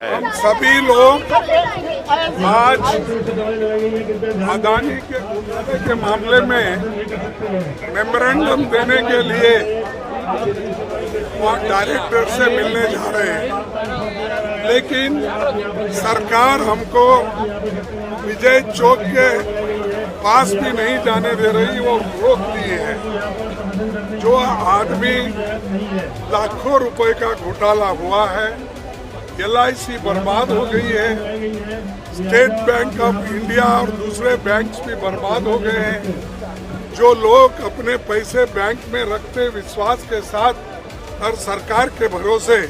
हम सभी लोग आज अदानी के घोटाले के मामले में मेमोरेंडम देने के लिए डायरेक्टर से मिलने जा रहे हैं, लेकिन सरकार हमको विजय चौक के पास भी नहीं जाने दे रही, वो रोक दिए हैं। जो आदमी लाखों रुपए का घोटाला हुआ है, LIC बर्बाद हो गई है, स्टेट बैंक ऑफ इंडिया और दूसरे बैंक्स भी बर्बाद हो गए हैं। जो लोग अपने पैसे बैंक में रखते विश्वास के साथ और सरकार के भरोसे,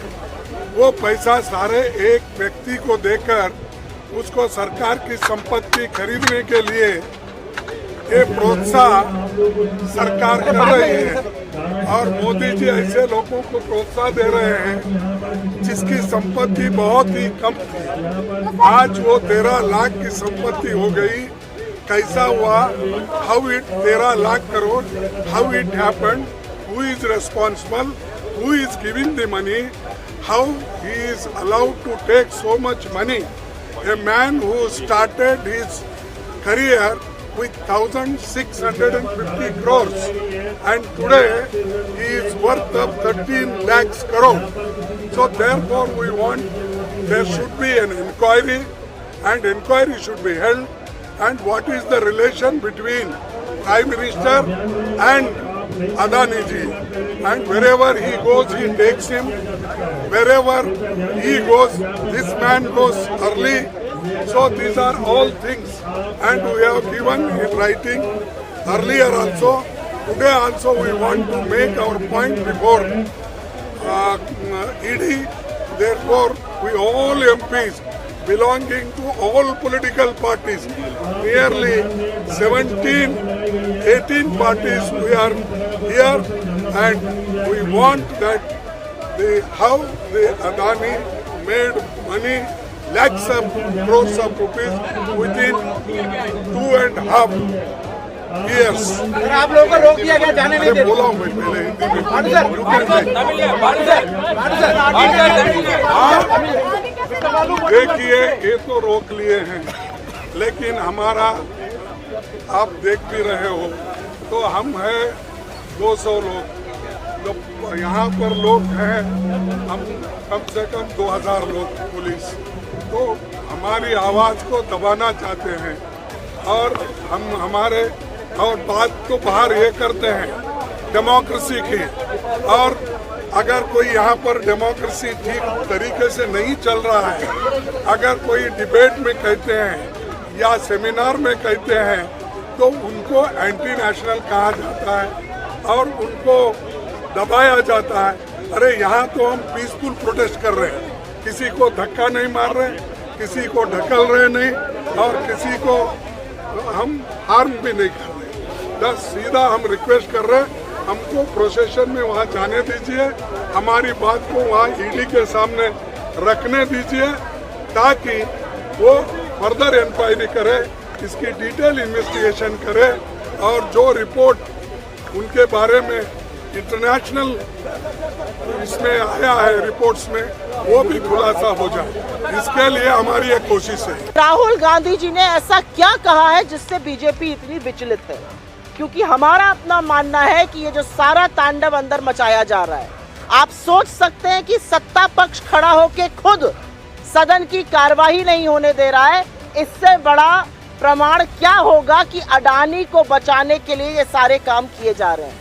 वो पैसा सारे एक व्यक्ति को देकर उसको सरकार की संपत्ति खरीदने के लिए ये प्रोत्साहन सरकार कर रही है। और मोदी जी ऐसे लोगों को प्रोत्साहन दे रहे हैं जिसकी संपत्ति बहुत ही कम थी, आज वो 13 लाख की संपत्ति हो गई। कैसा हुआ? How it 13 lakh crore? How it happened? Who is responsible? Who is giving the money? How he is allowed to take so much money? A man who started his career with 1,650 crores and today he is worth of 13 lakhs crore. So therefore we want there should be an inquiry, and inquiry should be held. And what is the relation between Prime Minister and Adani ji? And wherever he goes, he takes him. Wherever he goes, this man goes early. So these are all things, and we have given in writing earlier also. Today also we want to make our point before ED. Therefore, we all MPs belonging to all political parties, nearly 18 parties, we are here, and we want that how the Adani made money, lakhs of crores of rupees within 2.5 years. आप लोगों को रोक दिया गया, जाने नहीं दे। बोला हूँ मैं पहले हिंदी में। देखिए, ये तो रोक लिए हैं, लेकिन हमारा आप देख भी रहे हो, तो हम हैं 200 लोग। तो यहाँ पर लोग हैं हम कम से कम 2000 लोग पुलिस। तो हमारी आवाज़ को दबाना चाहते हैं, और हम हमारे और बात तो बाहर ये करते हैं डेमोक्रेसी की। और अगर कोई यहाँ पर डेमोक्रेसी ठीक तरीके से नहीं चल रहा है, अगर कोई डिबेट में कहते हैं या सेमिनार में कहते हैं, तो उनको एंटी नेशनल कहा जाता है और उनको दबाया जाता है। अरे यहाँ तो हम पीसफुल प्रोटेस्ट कर रहे हैं, किसी को धक्का नहीं मार रहे, किसी को ढकल रहे नहीं, और किसी को हम हार्म भी नहीं कर रहे। बस सीधा हम रिक्वेस्ट कर रहे हैं, हमको प्रोसेशन में वहाँ जाने दीजिए, हमारी बात को वहाँ ED के सामने रखने दीजिए, ताकि वो फर्दर इंक्वायरी करे, इसकी डिटेल इन्वेस्टिगेशन करे, और जो रिपोर्ट उनके बारे में इंटरनेशनल इसमें आया है रिपोर्ट्स में, वो भी खुलासा हो जाए। इसके लिए हमारी एक कोशिश है। राहुल गांधी जी ने ऐसा क्या कहा है जिससे बीजेपी इतनी विचलित है? क्योंकि हमारा अपना मानना है कि ये जो सारा तांडव अंदर मचाया जा रहा है, आप सोच सकते हैं कि सत्ता पक्ष खड़ा होकर खुद सदन की कार्यवाही नहीं होने दे रहा है। इससे बड़ा प्रमाण क्या होगा कि अडानी को बचाने के लिए ये सारे काम किए जा रहे हैं।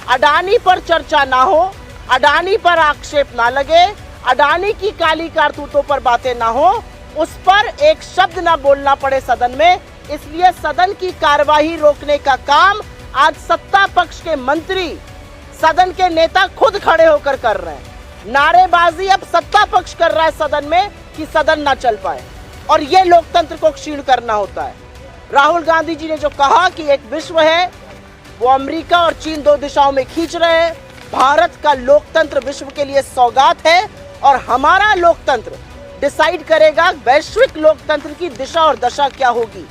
अडानी पर चर्चा ना हो, अडानी पर आक्षेप ना लगे, अडानी की काली कारतूतों पर बातें ना हो, उस पर एक शब्द ना बोलना पड़े सदन में। इसलिए सदन की कार्यवाही रोकने का काम आज सत्ता पक्ष के मंत्री, सदन के नेता खुद खड़े होकर कर रहे हैं। नारेबाजी अब सत्ता पक्ष कर रहा है सदन में कि सदन ना चल पाए, और ये लोकतंत्र को क्षीण करना होता है। राहुल गांधी जी ने जो कहा कि एक विश्व है, वो अमेरिका और चीन दो दिशाओं में खींच रहे हैं। भारत का लोकतंत्र विश्व के लिए सौगात है, और हमारा लोकतंत्र डिसाइड करेगा वैश्विक लोकतंत्र की दिशा और दशा क्या होगी।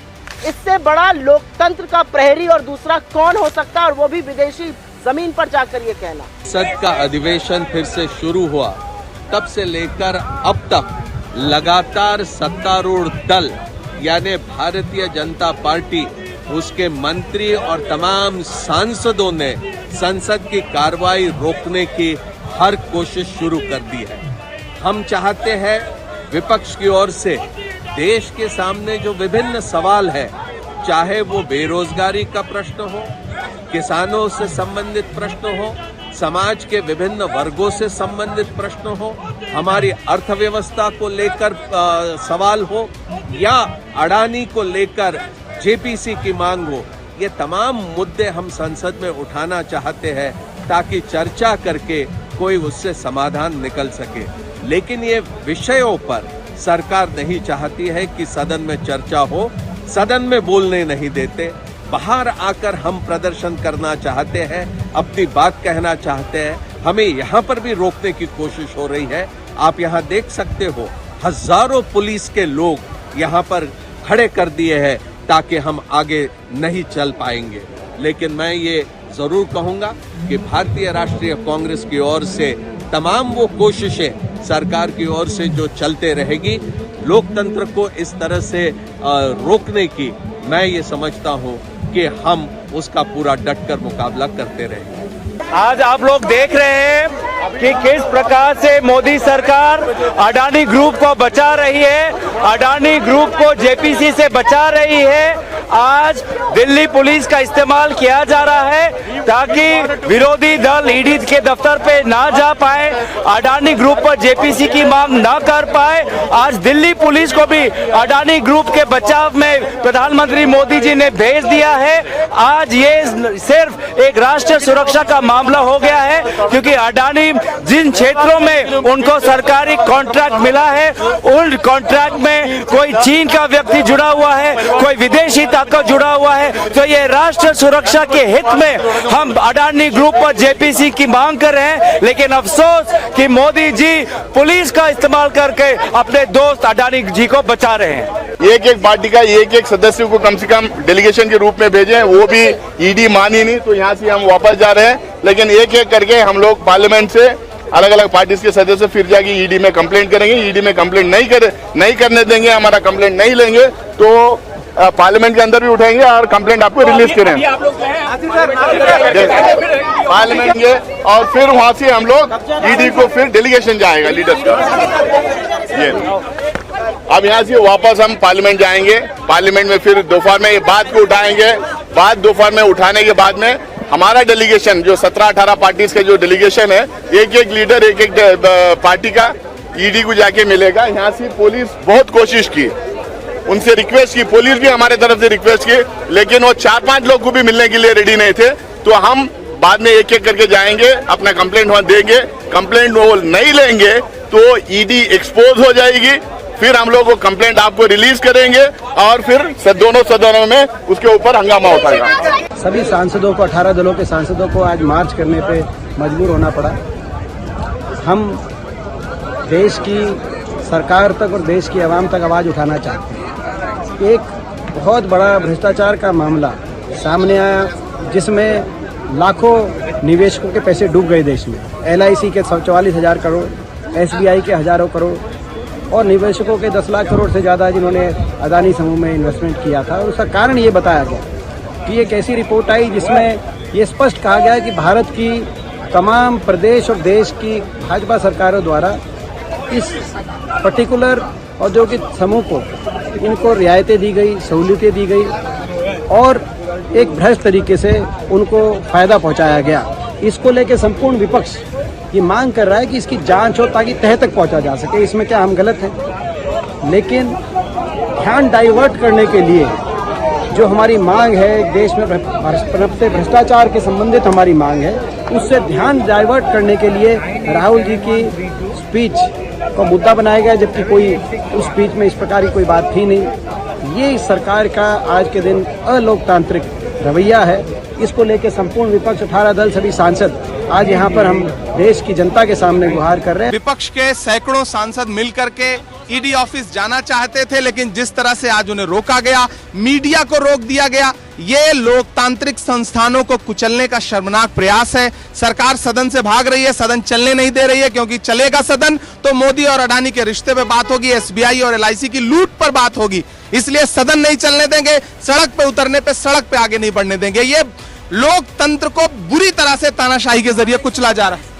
इससे बड़ा लोकतंत्र का प्रहरी और दूसरा कौन हो सकता है, और वो भी विदेशी जमीन पर जाकर ये कहना। संसद का अधिवेशन फिर से शुरू हुआ, तब से लेकर अब तक लगातार सत्तारूढ़ दल यानी भारतीय जनता पार्टी, उसके मंत्री और तमाम सांसदों ने संसद की कार्रवाई रोकने की हर कोशिश शुरू कर दी है। हम चाहते हैं विपक्ष की ओर से देश के सामने जो विभिन्न सवाल है, चाहे वो बेरोजगारी का प्रश्न हो, किसानों से संबंधित प्रश्न हो, समाज के विभिन्न वर्गों से संबंधित प्रश्न हो, हमारी अर्थव्यवस्था को लेकर सवाल हो, या अडानी को लेकर जेपीसी की मांग हो, ये तमाम मुद्दे हम संसद में उठाना चाहते हैं ताकि चर्चा करके कोई उससे समाधान निकल सके। लेकिन ये विषयों पर सरकार नहीं चाहती है कि सदन में चर्चा हो, सदन में बोलने नहीं देते। बाहर आकर हम प्रदर्शन करना चाहते हैं, अपनी बात कहना चाहते हैं, हमें यहाँ पर भी रोकने की कोशिश हो रही है। आप यहाँ देख सकते हो, हजारों पुलिस के लोग यहाँ पर खड़े कर दिए हैं ताकि हम आगे नहीं चल पाएंगे। लेकिन मैं ये जरूर कहूँगा कि भारतीय राष्ट्रीय कांग्रेस की ओर से तमाम वो कोशिशें सरकार की ओर से जो चलते रहेगी, लोकतंत्र को इस तरह से रोकने की, मैं ये समझता हूँ कि हम उसका पूरा डटकर मुकाबला करते रहेंगे। आज आप लोग देख रहे हैं कि किस प्रकार से मोदी सरकार अडानी ग्रुप को बचा रही है, अडानी ग्रुप को जेपीसी से बचा रही है। आज दिल्ली पुलिस का इस्तेमाल किया जा रहा है ताकि विरोधी दल ईडी के दफ्तर पे ना जा पाए, अडानी ग्रुप पर जेपीसी की मांग ना कर पाए। आज दिल्ली पुलिस को भी अडानी ग्रुप के बचाव में प्रधानमंत्री मोदी जी ने भेज दिया है। आज ये सिर्फ एक राष्ट्रीय सुरक्षा का मामला हो गया है, क्योंकि अडानी जिन क्षेत्रों में उनको सरकारी कॉन्ट्रैक्ट मिला है, उन कॉन्ट्रैक्ट में कोई चीन का व्यक्ति जुड़ा हुआ है, कोई विदेशी ताकत जुड़ा हुआ है, तो ये राष्ट्रीय सुरक्षा के हित में हम अडानी ग्रुप पर जेपीसी की मांग कर रहे हैं। लेकिन अफसोस कि मोदी जी पुलिस का इस्तेमाल करके अपने दोस्त अडानी जी को बचा रहे हैं। एक एक पार्टी का एक एक सदस्य को कम से कम डेलीगेशन के रूप में भेजें, वो भी ईडी मानी नहीं, तो यहाँ से हम वापस जा रहे हैं। लेकिन एक एक करके हम लोग पार्लियामेंट से अलग अलग पार्टीज के सदस्य फिर जाके ईडी में कंप्लेंट करेंगे। ईडी में कंप्लेंट नहीं करने देंगे, हमारा कंप्लेंट नहीं लेंगे तो पार्लियामेंट के अंदर भी उठाएंगे और कंप्लेंट आपको रिलीज करें पार्लियामेंट के, और फिर वहां से हम लोग ईडी को फिर डेलीगेशन जाएगा लीडर्स का। ये अब यहाँ से वापस हम पार्लियामेंट जाएंगे, पार्लियामेंट में फिर दोपहर में ये बात को उठाएंगे। बात दोपहर में उठाने के बाद में हमारा डेलीगेशन जो 17-18 पार्टीज का जो डेलीगेशन है, एक एक लीडर एक एक पार्टी का ईडी को जाके मिलेगा। यहाँ से पुलिस बहुत कोशिश की, उनसे रिक्वेस्ट की, पुलिस भी हमारे तरफ से रिक्वेस्ट की, लेकिन वो 4-5 लोग को भी मिलने के लिए रेडी नहीं थे। तो हम बाद में एक एक करके जाएंगे, अपना कंप्लेंट वहां देंगे। कंप्लेंट वो नहीं लेंगे तो ईडी एक्सपोज हो जाएगी, फिर हम लोग वो कंप्लेंट आपको रिलीज करेंगे और फिर दोनों सदनों में उसके ऊपर हंगामा उठाएगा। सभी सांसदों को, 18 दलों के सांसदों को आज मार्च करने पे मजबूर होना पड़ा। हम देश की सरकार तक और देश की आवाम तक आवाज़ उठाना चाहते हैं। एक बहुत बड़ा भ्रष्टाचार का मामला सामने आया, जिसमें लाखों निवेशकों के पैसे डूब गए देश में। LIC के 44,000 करोड़, SBI के हज़ारों करोड़ और निवेशकों के 10 लाख करोड़ से ज़्यादा जिन्होंने अदानी समूह में इन्वेस्टमेंट किया था। उसका कारण ये बताया गया कि एक ऐसी रिपोर्ट आई जिसमें ये स्पष्ट कहा गया कि भारत की तमाम प्रदेश और देश की भाजपा सरकारों द्वारा इस पर्टिकुलर औद्योगिक समूह को इनको रियायतें दी गई, सहूलियतें दी गई और एक भ्रष्ट तरीके से उनको फ़ायदा पहुंचाया गया। इसको लेकर संपूर्ण विपक्ष ये मांग कर रहा है कि इसकी जांच हो ताकि तह तक पहुंचा जा सके। इसमें क्या हम गलत हैं? लेकिन ध्यान डाइवर्ट करने के लिए जो हमारी मांग है, देश में पनपते भ्रष्टाचार के संबंधित हमारी मांग है, उससे ध्यान डाइवर्ट करने के लिए राहुल जी की स्पीच को मुद्दा बनाया गया, जबकि कोई उस स्पीच में इस प्रकार की कोई बात थी नहीं। ये सरकार का आज के दिन अलोकतांत्रिक रवैया है। इसको लेकर संपूर्ण विपक्ष, 18 दल, सभी सांसद आज यहाँ पर हम देश की जनता के सामने गुहार कर रहे हैं। विपक्ष के सैकड़ों सांसद मिलकर के ईडी ऑफिस जाना चाहते थे, लेकिन जिस तरह से आज उन्हें रोका गया, मीडिया को रोक दिया गया, ये लोकतांत्रिक संस्थानों को कुचलने का शर्मनाक प्रयास है। सरकार सदन से भाग रही है, सदन चलने नहीं दे रही है, क्योंकि चलेगा सदन तो मोदी और अडानी के रिश्ते पे बात होगी, एसबीआई और एलआईसी की लूट पर बात होगी, इसलिए सदन नहीं चलने देंगे। सड़क पे उतरने पे सड़क पे आगे नहीं बढ़ने देंगे। ये लोकतंत्र को बुरी तरह से तानाशाही के जरिए कुचला जा रहा है।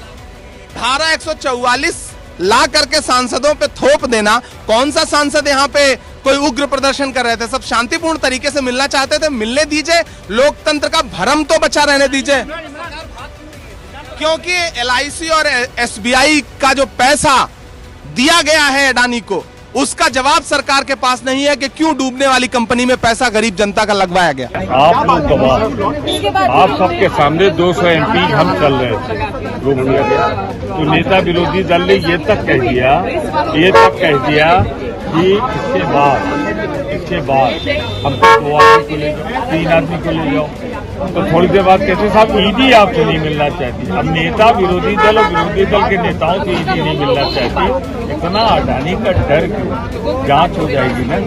धारा 144 ला करके सांसदों पे थोप देना, कौन सा सांसद यहाँ पे कोई उग्र प्रदर्शन कर रहे थे? सब शांतिपूर्ण तरीके से मिलना चाहते थे, मिलने दीजिए, लोकतंत्र का भ्रम तो बचा रहने दीजिए। क्योंकि एलआईसी और एसबीआई का जो पैसा दिया गया है अडानी को, उसका जवाब सरकार के पास नहीं है कि क्यों डूबने वाली कंपनी में पैसा गरीब जनता का लगवाया गया। आप लोग दबाव, आप सबके सामने 200 एमपी हम चल रहे थे, रोक दिया गया। तो नेता विरोधी दल ने ये तक कह दिया कि इसके बाद हमको 2 आदमी को ले जाओ, 3 आदमी को ले जाओ। तो थोड़ी देर बाद कहते साहब ईडी आपसे नहीं मिलना चाहती। अब नेता विरोधी दल और विरोधी दल के नेताओं से ईडी नहीं मिलना चाहती। इतना अडानी का डर क्यों? जांच हो जाएगी ना,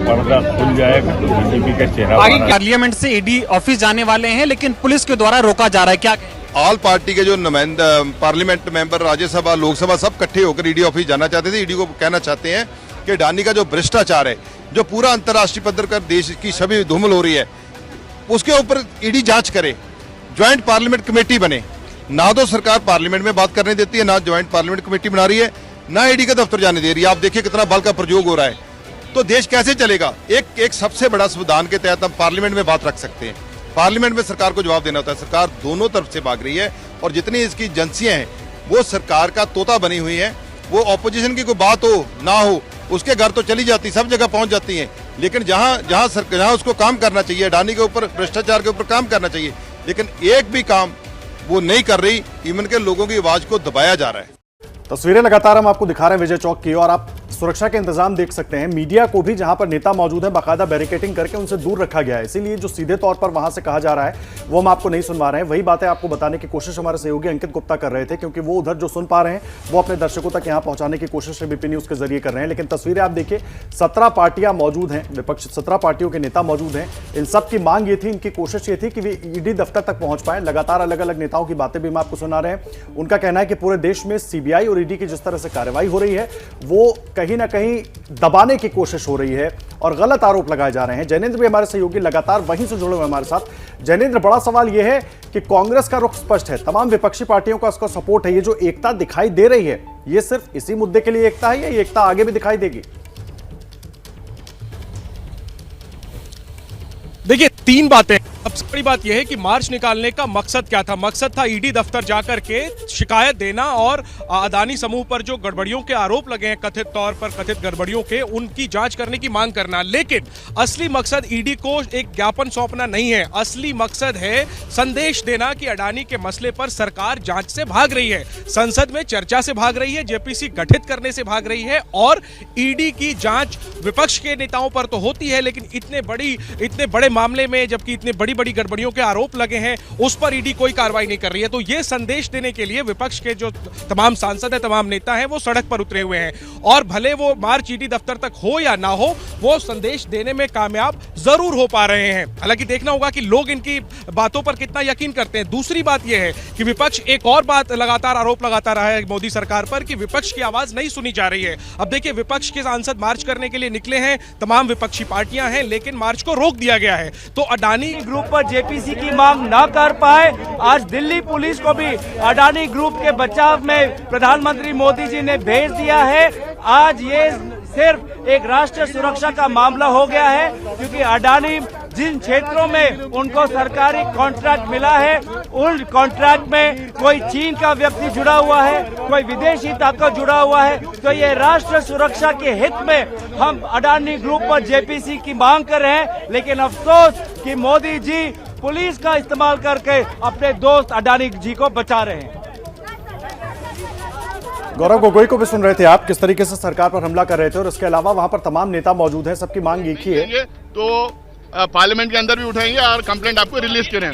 पर्दा खुल जाएगा तो बीजेपी का चेहरा। पार्लियामेंट से ईडी ऑफिस जाने वाले हैं, लेकिन पुलिस के द्वारा रोका जा रहा है, क्या? ऑल पार्टी के जो नुमाइंदा पार्लियामेंट मेंबर, राज्यसभा, लोकसभा सब इकट्ठे होकर ईडी ऑफिस जाना चाहते थे। ईडी को कहना चाहते हैं कि अडानी का जो भ्रष्टाचार है, जो पूरा अंतर्राष्ट्रीय पद्धर कर देश की छवि धूमिल हो रही है, उसके ऊपर ईडी जांच करे, ज्वाइंट पार्लियामेंट कमेटी बने। ना तो सरकार पार्लियामेंट में बात करने देती है, ना ज्वाइंट पार्लियामेंट कमेटी बना रही है, ना ईडी का दफ्तर जाने दे रही है। आप देखिए कितना बल का प्रयोग हो रहा है, तो देश कैसे चलेगा? एक सबसे बड़ा संविधान के तहत हम पार्लियामेंट में बात रख सकते हैं। पार्लियामेंट में सरकार को जवाब देना होता है। सरकार दोनों तरफ से भाग रही है, और जितनी इसकी एजेंसियां हैं वो सरकार का तोता बनी हुई है। वो ऑपोजिशन की कोई बात हो ना हो, उसके घर तो चली जाती, सब जगह पहुंच जाती हैं। लेकिन जहां उसको काम करना चाहिए, अडानी के ऊपर, भ्रष्टाचार के ऊपर काम करना चाहिए, लेकिन एक भी काम वो नहीं कर रही। इवन के लोगों की आवाज को दबाया जा रहा है। तस्वीरें लगातार हम आपको दिखा रहे हैं विजय चौक की, और आप सुरक्षा के इंतजाम देख सकते हैं। मीडिया को भी जहां पर नेता मौजूद है बाकायदा बैरिकेटिंग करके उनसे दूर रखा गया है। इसीलिए जो सीधे तौर पर वहां से कहा जा रहा है वो हम आपको नहीं सुनवा रहे हैं। वही बातें आपको बताने की कोशिश हमारे सहयोगी अंकित गुप्ता कर रहे थे, क्योंकि वो उधर जो सुन पा रहे हैं वो अपने दर्शकों तक यहां पहुंचाने की कोशिश एबीपी न्यूज के जरिए कर रहे हैं। लेकिन तस्वीरें आप देखिए, 17 पार्टियां मौजूद हैं, विपक्ष 17 पार्टियों के नेता मौजूद हैं। इन सब की मांग ये थी, इनकी कोशिश ये थी कि वे ईडी दफ्तर तक पहुंच पाए। लगातार अलग अलग नेताओं की बातें भी हम आपको सुना रहे हैं। उनका कहना है कि पूरे देश में सीबीआई और ईडी की जिस तरह से कार्रवाई हो रही है, वो कहीं ना कहीं दबाने की कोशिश हो रही है और गलत आरोप लगाए जा रहे हैं। जैनेंद्र भी हमारे सहयोगी लगातार वहीं से जुड़े हुए हमारे साथ। जैनेंद्र, बड़ा सवाल यह है कि कांग्रेस का रुख स्पष्ट है, तमाम विपक्षी पार्टियों का इसका सपोर्ट है। ये जो एकता दिखाई दे रही है, ये सिर्फ इसी मुद्दे के लिए एकता है या ये एकता आगे भी दिखाई देगी? देखिए, 3 बातें। सबसे बड़ी बात यह है कि मार्च निकालने का मकसद क्या था? मकसद था ईडी दफ्तर जाकर के शिकायत देना और अडानी समूह पर जो गड़बड़ियों के आरोप लगे हैं, कथित तौर पर कथित गड़बड़ियों के, उनकी जांच करने की मांग करना। लेकिन असली मकसद ईडी को एक ज्ञापन सौंपना नहीं है। असली मकसद है संदेश देना कि अडानी के मसले पर सरकार जांच से भाग रही है, संसद में चर्चा से भाग रही है, जेपीसी गठित करने से भाग रही है। और ईडी की जांच विपक्ष के नेताओं पर तो होती है, लेकिन इतने बड़े मामले में, जबकि इतने बड़ी गड़बड़ियों के आरोप लगे हैं, उस पर ईडी कोई कार्रवाई नहीं कर रही है। तो यह संदेश देने के लिए विपक्ष के जो तमाम सांसद हैं, तमाम नेता हैं, वो सड़क पर उतरे हुए हैं। और भले वो मार्च ईडी दफ्तर तक हो या ना हो, वो संदेश देने में कामयाब जरूर हो पा रहे हैं। हालांकि देखना होगा कि लोग इनकी बातों पर कितना यकीन करते हैं। दूसरी बात यह है कि विपक्ष एक और बात लगातार आरोप लगाता रहा है मोदी सरकार पर कि विपक्ष की आवाज नहीं सुनी जा रही है। अब देखिए, विपक्ष के सांसद मार्च करने के लिए निकले हैं, तमाम विपक्षी पार्टियां हैं, लेकिन मार्च को रोक दिया गया है। तो अडानी ग्रुप पर जेपीसी की मांग ना कर पाए, आज दिल्ली पुलिस को भी अडानी ग्रुप के बचाव में प्रधानमंत्री मोदी जी ने भेज दिया है। आज ये सिर्फ एक राष्ट्रीय सुरक्षा का मामला हो गया है, क्योंकि अडानी जिन क्षेत्रों में उनको सरकारी कॉन्ट्रैक्ट मिला है, उन कॉन्ट्रैक्ट में कोई चीन का व्यक्ति जुड़ा हुआ है, कोई विदेशी ताकत जुड़ा हुआ है। तो ये राष्ट्रीय सुरक्षा के हित में हम अडानी ग्रुप पर जेपीसी की मांग कर रहे हैं। लेकिन अफसोस कि मोदी जी पुलिस का इस्तेमाल करके अपने दोस्त अडानी जी को बचा रहे हैं। गौरव गोगोई को भी सुन रहे थे आप, किस तरीके से सरकार पर हमला कर रहे थे, और इसके अलावा वहां पर तमाम नेता मौजूद हैं, सबकी मांग एक ही है। तो पार्लियामेंट के अंदर भी उठाएंगे और कंप्लेंट आपको रिलीज करें।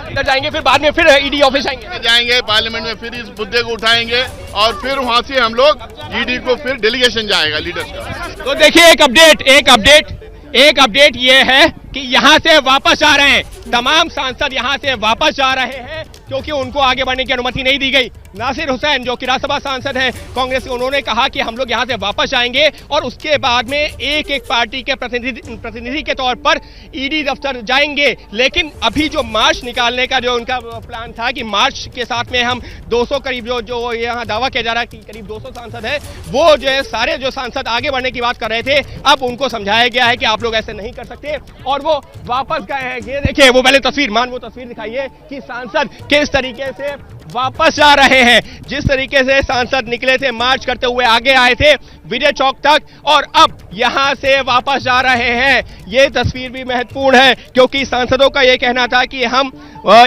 अंदर जाएंगे, फिर बाद में फिर ईडी ऑफिस जाएंगे, पार्लियामेंट में फिर इस मुद्दे को उठाएंगे और फिर वहां से हम लोग ईडी को फिर डेलीगेशन जाएगा लीडर्स का। तो देखिए एक अपडेट ये है कि यहाँ से वापस आ रहे हैं तमाम सांसद, यहाँ से वापस जा रहे हैं क्योंकि उनको आगे बढ़ने की अनुमति नहीं दी गई। नासिर हुसैन जो कि राज्यसभा सांसद हैं कांग्रेस के, उन्होंने कहा कि हम लोग यहाँ से वापस आएंगे और उसके बाद में एक एक पार्टी के प्रतिनिधि के तौर पर ईडी दफ्तर जाएंगे। लेकिन अभी जो मार्च निकालने का जो उनका प्लान था कि मार्च के साथ में हम 200 करीब जो यहाँ दावा किया जा रहा है कि करीब 200 सांसद है, वो जो है सारे जो सांसद आगे बढ़ने की बात कर रहे थे, अब उनको समझाया गया है कि आप लोग ऐसे नहीं कर सकते और वो वापस गए हैं। ये देखिए वो पहले वो तस्वीर दिखाइए कि सांसद किस तरीके से वापस जा रहे हैं। जिस तरीके से सांसद निकले थे मार्च करते हुए, आगे आए थे विजय चौक तक और अब यहां से वापस जा रहे हैं। ये तस्वीर भी महत्वपूर्ण है क्योंकि सांसदों का ये कहना था कि हम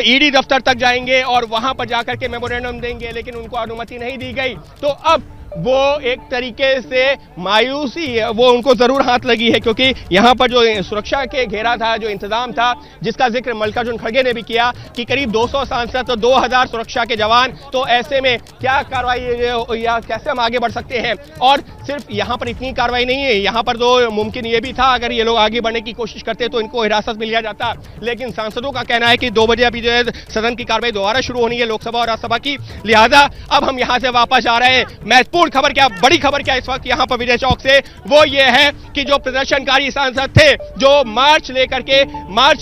ईडी दफ्तर तक जाएंगे और वहां पर जाकर के मेमोरेंडम देंगे, लेकिन उनको अनुमति नहीं दी गई। तो अब वो एक तरीके से मायूसी वो उनको जरूर हाथ लगी है क्योंकि यहाँ पर जो सुरक्षा के घेरा था, जो इंतजाम था, जिसका जिक्र मल्लिकार्जुन खड़गे ने भी किया कि करीब 200 सांसद तो 2000 सुरक्षा के जवान, तो ऐसे में क्या कार्रवाई या कैसे हम आगे बढ़ सकते हैं। और सिर्फ यहाँ पर इतनी कार्रवाई नहीं है, यहाँ पर तो मुमकिन ये भी था अगर ये लोग आगे बढ़ने की कोशिश करते तो इनको हिरासत में लिया जाता, लेकिन सांसदों का कहना है कि 2 बजे अभी जो है सदन की कार्रवाई दोबारा शुरू होनी है, लोकसभा और राज्यसभा की, लिहाजा अब हम यहाँ से वापस आ रहे हैं। महत्वपूर्ण खबर क्या, बड़ी खबर क्या इस वक्त यहाँ पर विजय चौक से, वो ये है कि जो प्रदर्शनकारी सांसद थे जो मार्च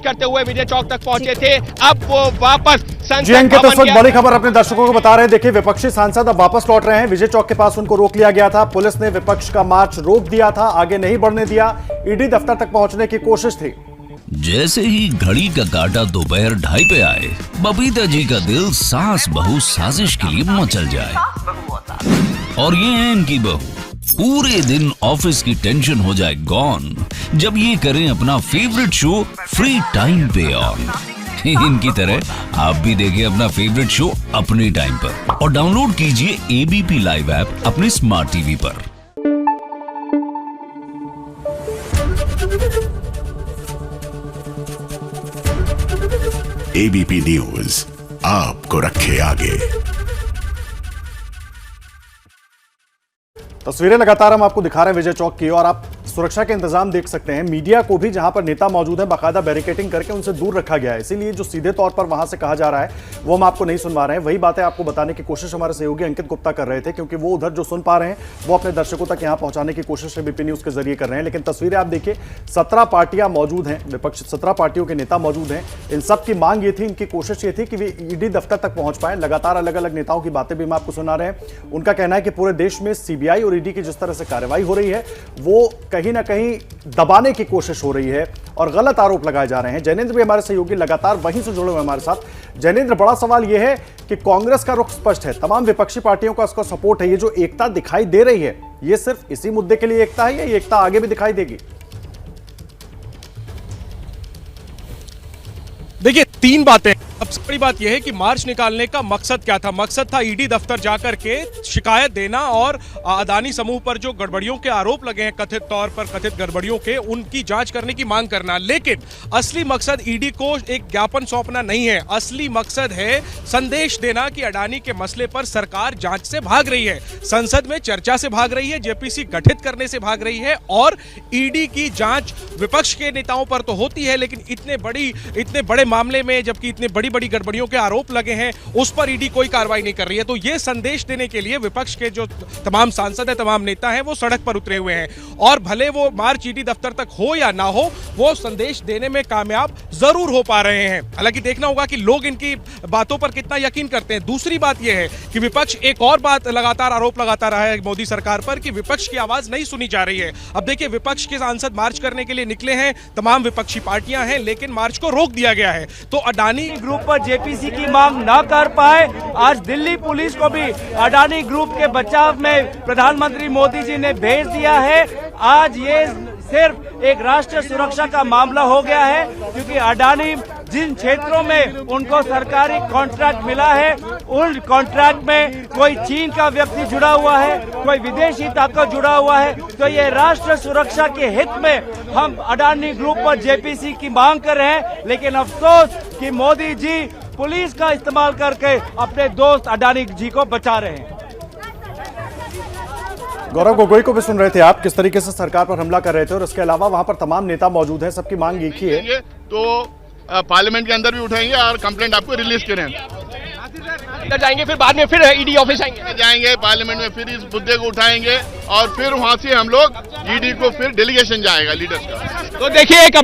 करते हुए विजय चौक तक पहुंचे थे, अब वो वापस जी अंकित, इस वक्त बड़ी खबर अपने दर्शकों को बता रहे हैं। देखिए विपक्षी सांसद अब वापस लौट रहे हैं। विजय चौक के पास उनको रोक लिया गया था, पुलिस ने विपक्ष का मार्च रोक दिया था, आगे नहीं बढ़ने दिया, ईडी दफ्तर तक पहुंचने की कोशिश थी। जैसे ही घड़ी का काटा दोपहर 2:30 पे आए, बबीता जी का दिल सास बहू साजिश के लिए मचल जाए। और ये है इनकी बहू, पूरे दिन ऑफिस की टेंशन हो जाए गॉन जब ये करें अपना फेवरेट शो फ्री टाइम पे ऑन। इनकी तरह आप भी देखें अपना फेवरेट शो अपने टाइम पर और डाउनलोड कीजिए एबीपी लाइव ऐप अपने स्मार्ट टीवी पर। एबीपी न्यूज आपको रखे आगे। तस्वीरें लगातार हम आपको दिखा रहे हैं विजय चौक की और आप सुरक्षा के इंतजाम देख सकते हैं। मीडिया को भी जहां पर नेता मौजूद है बाकायदा बैरिकेडिंग करके उनसे दूर रखा गया है, इसीलिए जो सीधे तौर पर वहां से कहा जा रहा है वो हम आपको नहीं सुनवा रहे हैं। वही बातें आपको बताने की कोशिश हमारे सहयोगी अंकित गुप्ता कर रहे थे क्योंकि वो उधर जो सुन पा रहे हैं वो अपने दर्शकों तक यहां पहुंचाने की कोशिश एबीपी न्यूज के जरिए कर रहे हैं। लेकिन तस्वीरें आप देखिए, 17 पार्टियां मौजूद हैं, विपक्ष 17 पार्टियों के नेता मौजूद हैं। इन सब की मांग ये थी, इनकी कोशिश ये थी कि वे ईडी दफ्तर तक पहुंच पाए। लगातार अलग अलग नेताओं की बातें भी हम आपको सुना रहे हैं। उनका कहना है कि पूरे देश में सीबीआई और ईडी की जिस तरह से कार्रवाई हो रही है वो कहीं ना कहीं दबाने की कोशिश हो रही है और गलत आरोप लगाए जा रहे हैं। जैनेंद्र भी हमारे सहयोगी लगातार वहीं से जुड़े हुए हमारे साथ। जैनेंद्र, बड़ा सवाल यह है कि कांग्रेस का रुख स्पष्ट है, तमाम विपक्षी पार्टियों का उसका सपोर्ट है। ये जो एकता दिखाई दे रही है ये सिर्फ इसी मुद्दे के लिए एकता है या ये एकता आगे भी दिखाई देगी? देखिए 3 बातें। सबसे बड़ी बात यह है कि मार्च निकालने का मकसद क्या था? मकसद था ईडी दफ्तर जाकर के शिकायत देना और अदानी समूह पर जो गड़बड़ियों के आरोप लगे हैं कथित तौर पर, कथित गड़बड़ियों के, उनकी जांच करने की मांग करना। लेकिन असली मकसद ईडी को एक ज्ञापन सौंपना नहीं है, असली मकसद है संदेश देना कि अडानी के मसले पर सरकार जांच से भाग रही है, संसद में चर्चा से भाग रही है, जेपीसी गठित करने से भाग रही है और ईडी की जांच विपक्ष के नेताओं पर तो होती है, लेकिन इतने बड़े मामले में जबकि इतने बड़ी गड़बड़ियों के आरोप लगे हैं उस पर ईडी कोई कार्रवाई नहीं कर रही है। तो यह संदेश देने के लिए विपक्ष के जो तमाम सांसद हैं, तमाम नेता हैं, वो सड़क पर उतरे हुए हैं और भले वो मार्च ईडी दफ्तर तक हो या ना हो, वो संदेश देने में कामयाब जरूर हो पा रहे हैं। हालांकि देखना होगा कि लोग इनकी बातों पर कितना यकीन करते हैं। दूसरी बात यह है कि विपक्ष एक और बात लगातार आरोप लगाता रहा है मोदी सरकार पर कि विपक्ष की आवाज नहीं सुनी जा रही है। अब देखिए, विपक्ष के सांसद मार्च करने के लिए निकले हैं, तमाम विपक्षी पार्टियां हैं, लेकिन मार्च को रोक दिया गया है। तो अडानी ग्रुप पर जेपीसी की मांग ना कर पाए, आज दिल्ली पुलिस को भी अडानी ग्रुप के बचाव में प्रधानमंत्री मोदी जी ने भेज दिया है। आज ये सिर्फ एक राष्ट्रीय सुरक्षा का मामला हो गया है क्योंकि अडानी जिन क्षेत्रों में उनको सरकारी कॉन्ट्रैक्ट मिला है उन कॉन्ट्रैक्ट में कोई चीन का व्यक्ति जुड़ा हुआ है, कोई विदेशी ताकत जुड़ा हुआ है, तो ये राष्ट्रीय सुरक्षा के हित में हम अडानी ग्रुप पर जेपीसी की मांग कर रहे हैं। लेकिन अफसोस कि मोदी जी पुलिस का इस्तेमाल करके अपने दोस्त अडानी जी को बचा रहे हैं। गौरव गोगोई को भी सुन रहे थे आप, किस तरीके से सरकार पर हमला कर रहे थे, और इसके अलावा वहां पर तमाम नेता मौजूद हैं, सबकी मांग एक ही है तो पार्लियामेंट के अंदर भी उठाएंगे और कंप्लेंट आपको रिलीज करें। इधर जाएंगे, फिर बाद में फिर ईडी ऑफिस जाएंगे, पार्लियामेंट में फिर इस मुद्दे को उठाएंगे और फिर वहां से हम लोग ईडी को फिर डेलीगेशन जाएगा लीडर्स का। तो देखिए एक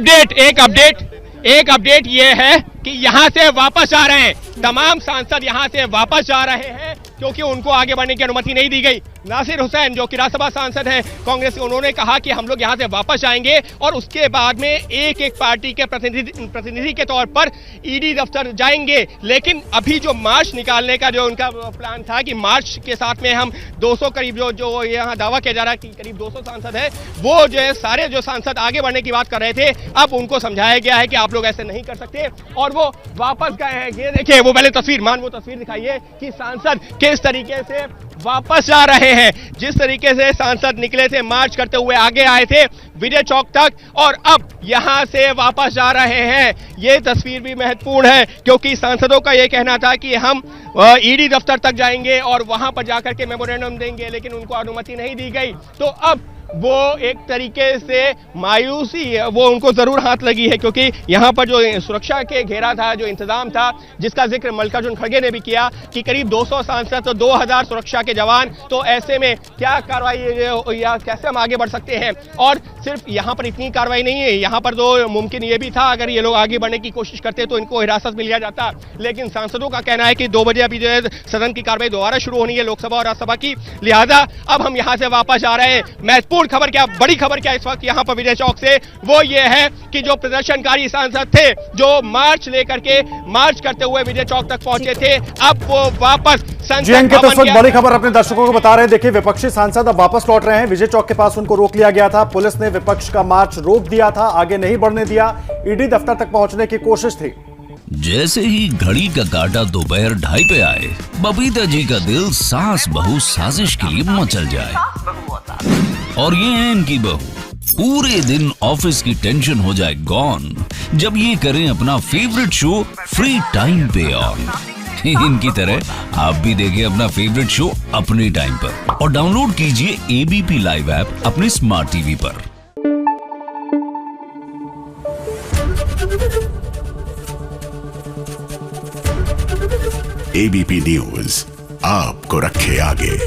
अपडेट ये है कि यहाँ से वापस आ रहे हैं तमाम सांसद, यहाँ से वापस जा रहे हैं क्योंकि उनको आगे बढ़ने की अनुमति नहीं दी गई। नासिर हुसैन जो कि राज्यसभा सांसद हैं कांग्रेस के, उन्होंने कहा कि हम लोग यहाँ से वापस आएंगे और उसके बाद में एक एक पार्टी के प्रतिनिधि के तौर पर ईडी दफ्तर जाएंगे। लेकिन अभी जो मार्च निकालने का जो उनका प्लान था कि मार्च के साथ में हम 200 करीब जो यहाँ दावा किया जा रहा है कि करीब 200 सांसद है, वो जो है सारे जो सांसद आगे बढ़ने की बात कर रहे थे, अब उनको समझाया गया है कि आप लोग ऐसे नहीं कर सकते और वो वापस गए हैं। ये देखिए वो पहले तस्वीर, वो तस्वीर दिखाइए कि सांसद किस तरीके से वापस जा रहे हैं। जिस तरीके से सांसद निकले थे मार्च करते हुए, आगे आए थे विजय चौक तक और अब यहां से वापस जा रहे हैं। ये तस्वीर भी महत्वपूर्ण है क्योंकि सांसदों का ये कहना था कि हम ईडी दफ्तर तक जाएंगे और वहां पर जाकर के मेमोरेंडम देंगे, लेकिन उनको अनुमति नहीं दी गई। तो अब वो एक तरीके से मायूसी वो उनको जरूर हाथ लगी है क्योंकि यहाँ पर जो सुरक्षा के घेरा था, जो इंतजाम था, जिसका जिक्र मल्लिकार्जुन खड़गे ने भी किया कि करीब 200 सांसद तो 2000 सुरक्षा के जवान, तो ऐसे में क्या कार्रवाई या कैसे हम आगे बढ़ सकते हैं। और सिर्फ यहाँ पर इतनी कार्रवाई नहीं है, यहाँ पर तो मुमकिन ये भी था अगर ये लोग आगे बढ़ने की कोशिश करते तो इनको हिरासत में लिया जाता, लेकिन सांसदों का कहना है कि 2 बजे अभी जो है सदन की कार्रवाई दोबारा शुरू होनी है, लोकसभा और राज्यसभा की, लिहाजा अब हम यहाँ से वापस आ रहे हैं। महत्वपूर्ण खबर क्या, बड़ी खबर क्या इस वक्त यहाँ पर विजय चौक से, वो ये है कि जो प्रदर्शनकारी सांसद थे जो मार्च करते हुए विजय चौक तक पहुंचे थे, अब वो वापस संसद भवन। बड़ी खबर अपने दर्शकों को बता रहे हैं। देखिए विपक्षी सांसद अब वापस लौट रहे हैं। विजय चौक के पास उनको रोक लिया गया था, पुलिस ने विपक्ष का मार्च रोक दिया था, आगे नहीं बढ़ने दिया, ईडी दफ्तर तक पहुंचने की कोशिश थी। जैसे ही घड़ी का काटा दोपहर 2:30 पे आए, बबीता जी का दिल सास बहू साजिश के लिए मचल जाए। और ये है इनकी बहू, पूरे दिन ऑफिस की टेंशन हो जाए गॉन जब ये करें अपना फेवरेट शो फ्री टाइम पे ऑन। इनकी तरह आप भी देखिए अपना फेवरेट शो अपने टाइम पर और डाउनलोड कीजिए एबीपी लाइव ऐप अपने स्मार्ट टीवी पर। एबीपी न्यूज आपको रखे आगे।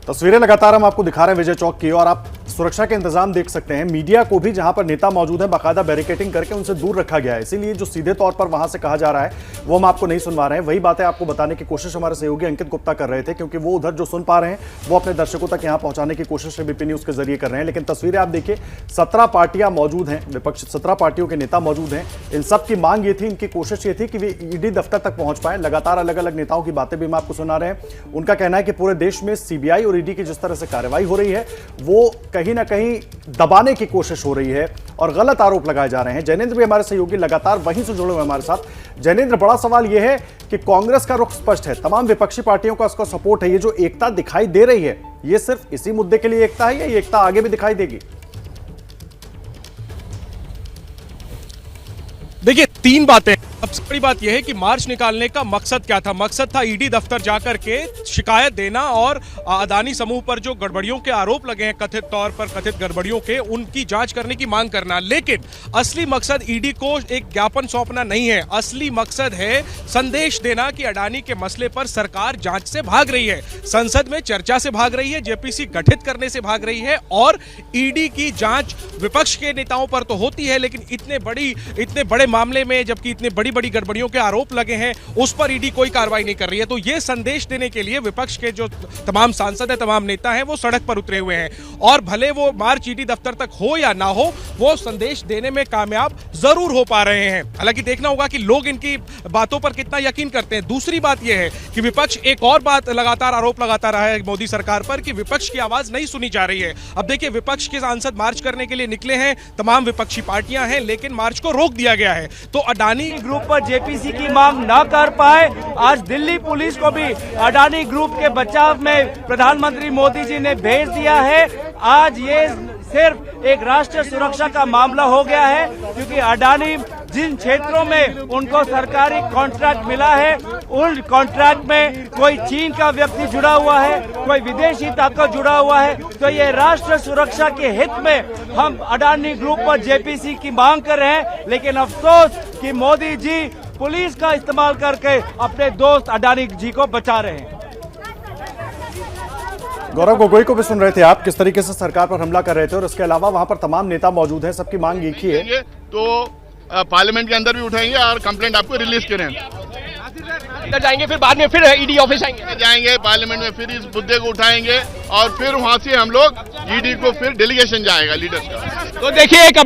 तस्वीरें लगातार हम आपको दिखा रहे हैं विजय चौक की, और आप सुरक्षा के इंतजाम देख सकते हैं। मीडिया को भी जहां पर नेता मौजूद हैं बाकायदा बैरिकेडिंग करके उनसे दूर रखा गया है, इसीलिए जो सीधे तौर पर वहां से कहा जा रहा है वो हम आपको नहीं सुनवा रहे हैं। वही बातें आपको बताने की कोशिश हमारे सहयोगी अंकित गुप्ता कर रहे थे, क्योंकि वो उधर जो सुन पा रहे हैं वो अपने दर्शकों तक यहां पहुंचाने की कोशिश एबीपी न्यूज के जरिए कर रहे हैं। लेकिन तस्वीरें आप देखिए, 17 पार्टियां मौजूद हैं, विपक्ष 17 पार्टियों के नेता मौजूद हैं। इन सब की मांग ये थी, इनकी कोशिश ये थी कि वे ईडी दफ्तर तक पहुंच पाए। लगातार अलग अलग नेताओं की बातें भी हम आपको सुना रहे हैं। उनका कहना है कि पूरे देश में सीबीआई और ईडी की जिस तरह से कार्रवाई हो रही है वो कहीं ना कहीं दबाने की कोशिश हो रही है और गलत आरोप लगाए जा रहे हैं। जैनेंद्र भी हमारे सहयोगी लगातार वहीं से जुड़े हुए हमारे साथ। जैनेंद्र, बड़ा सवाल यह है कि कांग्रेस का रुख स्पष्ट है, तमाम विपक्षी पार्टियों का इसका सपोर्ट है। ये जो एकता दिखाई दे रही है, ये सिर्फ इसी मुद्दे के लिए एकता है या ये एकता आगे भी दिखाई देगी? देखिए 3 बातें। सबसे बड़ी बात यह है कि मार्च निकालने का मकसद क्या था? मकसद था ईडी दफ्तर जाकर के शिकायत देना और अडानी समूह पर जो गड़बड़ियों के आरोप लगे हैं, कथित तौर पर कथित गड़बड़ियों के, उनकी जांच करने की मांग करना। लेकिन असली मकसद ईडी को एक ज्ञापन सौंपना नहीं है, असली मकसद है संदेश देना कि अडानी के मसले पर सरकार जांच से भाग रही है, संसद में चर्चा से भाग रही है, जेपीसी गठित करने से भाग रही है। और ईडी की जांच विपक्ष के नेताओं पर तो होती है, लेकिन इतने बड़े मामले में, जबकि इतने बड़ी गड़बड़ियों के आरोप लगे हैं, उस पर ईडी कोई कार्रवाई नहीं कर रही है। तो यह संदेश देने के लिए विपक्ष के जो तमाम सांसद हैं, तमाम नेता हैं, वो सड़क पर उतरे हुए हैं। और भले वो मार्च ईडी दफ्तर तक हो या ना हो, वो संदेश देने में कामयाब जरूर हो पा रहे हैं। हालांकि देखना होगा कि लोग इनकी बातों पर कितना यकीन करते हैं। दूसरी बात यह है कि विपक्ष एक और बात लगातार आरोप लगाता रहा है मोदी सरकार पर कि विपक्ष की आवाज नहीं सुनी जा रही है। अब देखिए, विपक्ष के सांसद मार्च करने के लिए निकले हैं, तमाम विपक्षी पार्टियां हैं, लेकिन मार्च को रोक दिया गया है। तो अडानी ग्रुप पर जेपीसी की मांग ना कर पाए, आज दिल्ली पुलिस को भी अडानी ग्रुप के बचाव में प्रधानमंत्री मोदी जी ने भेज दिया है। आज ये सिर्फ एक राष्ट्रीय सुरक्षा का मामला हो गया है, क्योंकि अडानी जिन क्षेत्रों में उनको सरकारी कॉन्ट्रैक्ट मिला है, उन कॉन्ट्रैक्ट में कोई चीन का व्यक्ति जुड़ा हुआ है, कोई विदेशी ताकत जुड़ा हुआ है, तो ये राष्ट्र सुरक्षा के हित में हम अडानी ग्रुप पर जेपीसी की मांग कर रहे हैं। लेकिन अफसोस कि मोदी जी पुलिस का इस्तेमाल करके अपने दोस्त अडानी जी को बचा रहे हैं। गौरव गोगोई को भी सुन रहे थे आप, किस तरीके से सरकार पर हमला कर रहे थे, और इसके अलावा वहां पर तमाम नेता मौजूद हैं, सबकी मांग एक ही है। तो पार्लियामेंट के अंदर भी उठाएंगे और कंप्लेंट आपको रिलीज करें, अंदर जाएंगे, फिर बाद में फिर ईडी ऑफिस जाएंगे, पार्लियामेंट में फिर इस मुद्दे को उठाएंगे और फिर वहां से हम लोग ईडी को फिर डेलीगेशन जाएगा लीडर्स का। तो देखिए एक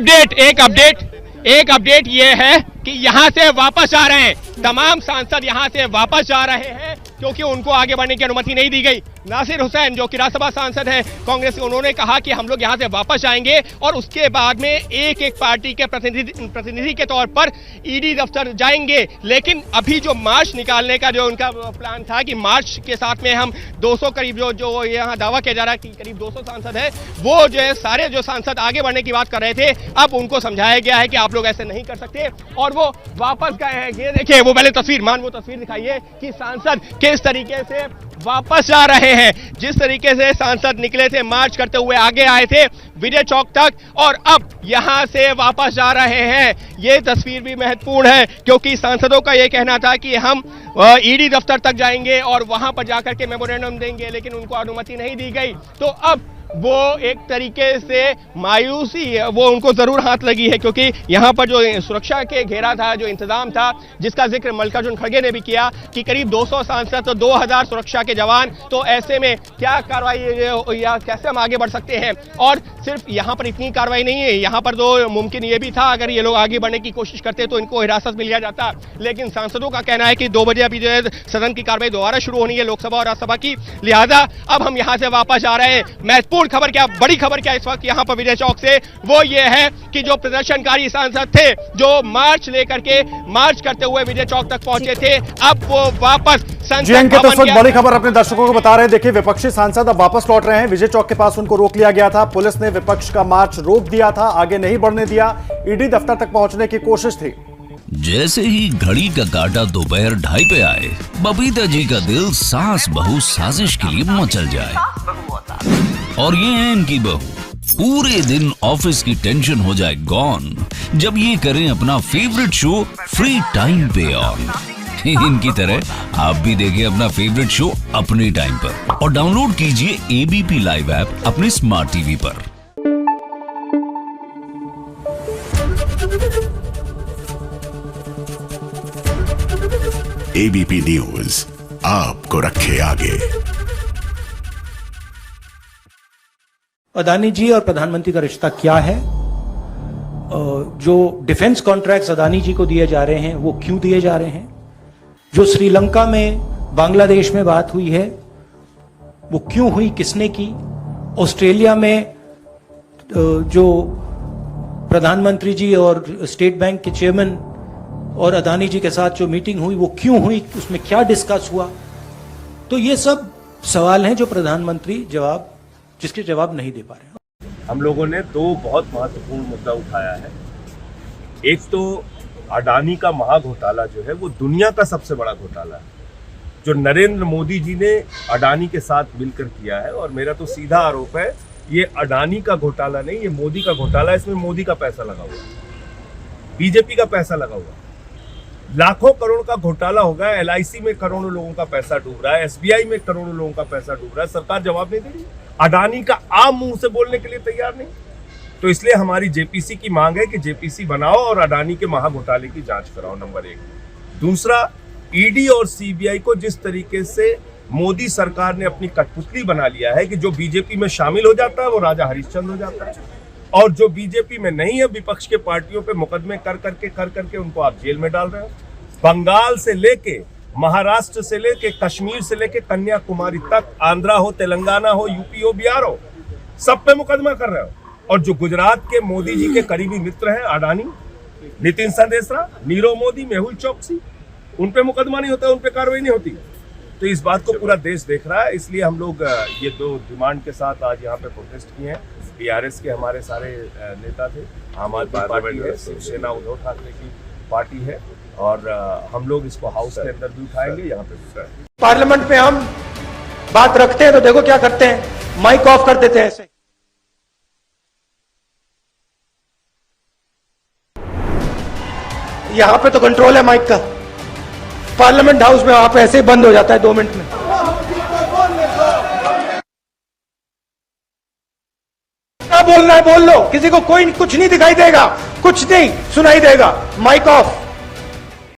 अपडेट ये है कि यहाँ से वापस आ रहे हैं तमाम सांसद, यहाँ से वापस जा रहे हैं क्योंकि उनको आगे बढ़ने की अनुमति नहीं दी गई। नासिर हुसैन जो कि राज्यसभा सांसद हैं कांग्रेस के, उन्होंने कहा कि हम लोग यहाँ से वापस आएंगे और उसके बाद में एक एक पार्टी के प्रतिनिधि के तौर पर ईडी दफ्तर जाएंगे। लेकिन अभी जो मार्च निकालने का जो उनका प्लान था कि मार्च के साथ में हम 200 करीब जो यहाँ दावा किया जा रहा है कि करीब 200 सांसद है, वो जो है सारे जो सांसद आगे बढ़ने की बात कर रहे थे, अब उनको समझाया गया है कि आप लोग ऐसे नहीं कर सकते और वो वापस गए हैं। ये देखिए वो पहले वो तस्वीर दिखाइए कि सांसद किस तरीके से वापस आ रहे हैं। जिस तरीके से सांसद निकले थे मार्च करते हुए, आगे आए थे विजय चौक तक और अब यहां से वापस जा रहे हैं। ये तस्वीर भी महत्वपूर्ण है क्योंकि सांसदों का ये कहना था कि हम ईडी दफ्तर तक जाएंगे और वहां पर जाकर के मेमोरेंडम देंगे, लेकिन उनको अनुमति नहीं दी गई। तो अब वो एक तरीके से मायूसी वो उनको जरूर हाथ लगी है क्योंकि यहाँ पर जो सुरक्षा के घेरा था, जो इंतजाम था, जिसका जिक्र मल्लिकार्जुन खड़गे ने भी किया कि करीब 200 सांसद तो 2000 सुरक्षा के जवान, तो ऐसे में क्या कार्रवाई या कैसे हम आगे बढ़ सकते हैं। और सिर्फ यहाँ पर इतनी कार्रवाई नहीं है, यहाँ पर तो मुमकिन ये भी था अगर ये लोग आगे बढ़ने की कोशिश करते तो इनको हिरासत में लिया जाता, लेकिन सांसदों का कहना है कि 2 बजे अभी जो है सदन की कार्रवाई दोबारा शुरू होनी है, लोकसभा और राज्यसभा की, लिहाजा अब हम यहाँ से वापस आ रहे हैं। महत्वपूर्ण खबर क्या, बड़ी खबर क्या इस वक्त यहाँ पर विजय चौक से, वो ये है कि जो प्रदर्शनकारी सांसद थे जो मार्च करते हुए विजय चौक तक पहुंचे थे, अब वो वापस जीएन के तो बड़ी खबर अपने दर्शकों को बता रहे हैं। देखिए विपक्षी सांसद अब वापस लौट रहे हैं। विजय चौक के पास उनको रोक लिया गया था, पुलिस ने विपक्ष का मार्च रोक दिया था, आगे नहीं बढ़ने दिया, ईडी दफ्तर तक पहुंचने की कोशिश थी। जैसे ही घड़ी का काटा दोपहर 2:30 पे आए, बबीता जी का दिल सास बहू साजिश के लिए मचल जाए। और ये है इनकी बहू, पूरे दिन ऑफिस की टेंशन हो जाए गॉन जब ये करें अपना फेवरेट शो फ्री टाइम पे ऑन। इनकी तरह आप भी देखिए अपना फेवरेट शो अपने टाइम पर और डाउनलोड कीजिए एबीपी लाइव ऐप अपने स्मार्ट टीवी पर। एबीपी न्यूज आपको रखे आगे। अदानी जी और प्रधानमंत्री का रिश्ता क्या है? जो डिफेंस कॉन्ट्रैक्ट्स अदानी जी को दिए जा रहे हैं वो क्यों दिए जा रहे हैं? जो श्रीलंका में बांग्लादेश में बात हुई है वो क्यों हुई, किसने की? ऑस्ट्रेलिया में जो प्रधानमंत्री जी और स्टेट बैंक के चेयरमैन और अदानी जी के साथ जो मीटिंग हुई वो क्यों हुई, उसमें क्या डिस्कस हुआ? तो ये सब सवाल हैं जो प्रधानमंत्री जिसके जवाब नहीं दे पा रहे। हम लोगों ने 2 बहुत महत्वपूर्ण मुद्दा उठाया है। एक तो अडानी का महाघोटाला जो है वो दुनिया का सबसे बड़ा घोटाला है, जो नरेंद्र मोदी जी ने अडानी के साथ मिलकर किया है। और मेरा तो सीधा आरोप है ये अडानी का घोटाला नहीं, ये मोदी का घोटाला है। इसमें मोदी का पैसा लगा हुआ, बीजेपी का पैसा लगा हुआ, लाखों करोड़ का घोटाला होगा। एलआईसी में करोड़ों लोगों का पैसा डूब रहा है, एसबीआई में करोड़ों लोगों का पैसा डूब रहा है, सरकार जवाब नहीं दे रही। अडानी का आम मुंह से बोलने के लिए तैयार नहीं। तो इसलिए हमारी जेपीसी की मांग है कि जेपीसी बनाओ और अडानी के महाघोटाले की जांच कराओ, नंबर 1। दूसरा, ईडी और सीबीआई को जिस तरीके से मोदी सरकार ने अपनी कठपुतली बना लिया है कि जो बीजेपी में शामिल हो जाता है वो राजा हरिश्चंद्र हो जाता है, और जो बीजेपी में नहीं है विपक्ष के पार्टियों पे मुकदमे कर करके उनको आप जेल में डाल रहे हो। बंगाल से लेके महाराष्ट्र से लेके कश्मीर से लेके कन्याकुमारी तक, आंध्रा हो, तेलंगाना हो, यूपी हो, बिहार हो, सब पे मुकदमा कर रहे हो। और जो गुजरात के मोदी जी के करीबी मित्र हैं अडानी, नितिन संदेशरा, नीरव मोदी, मेहुल चोकसी, उन पे मुकदमा नहीं होता, उन पे कार्रवाई नहीं होती। तो इस बात को पूरा देश देख रहा है, इसलिए हम लोग ये 2 डिमांड के साथ आज यहाँ पे प्रोटेस्ट किए हैं। बीआरएस के हमारे सारे नेता थे, आम आदमी पार्टी है, शिवसेना उद्धव ठाकरे की पार्टी है, और हम लोग इसको हाउस के अंदर भी उठाएंगे, यहाँ पे भी उठाएंगे। पार्लियामेंट में हम बात रखते हैं तो देखो क्या करते हैं, माइक ऑफ कर देते हैं ऐसे। यहां पे तो कंट्रोल है माइक का, पार्लियामेंट हाउस में वहां पे ऐसे ही बंद हो जाता है 2 मिनट में। क्या बोलना है बोल लो, किसी को कोई कुछ नहीं दिखाई देगा, कुछ नहीं सुनाई देगा, माइक ऑफ।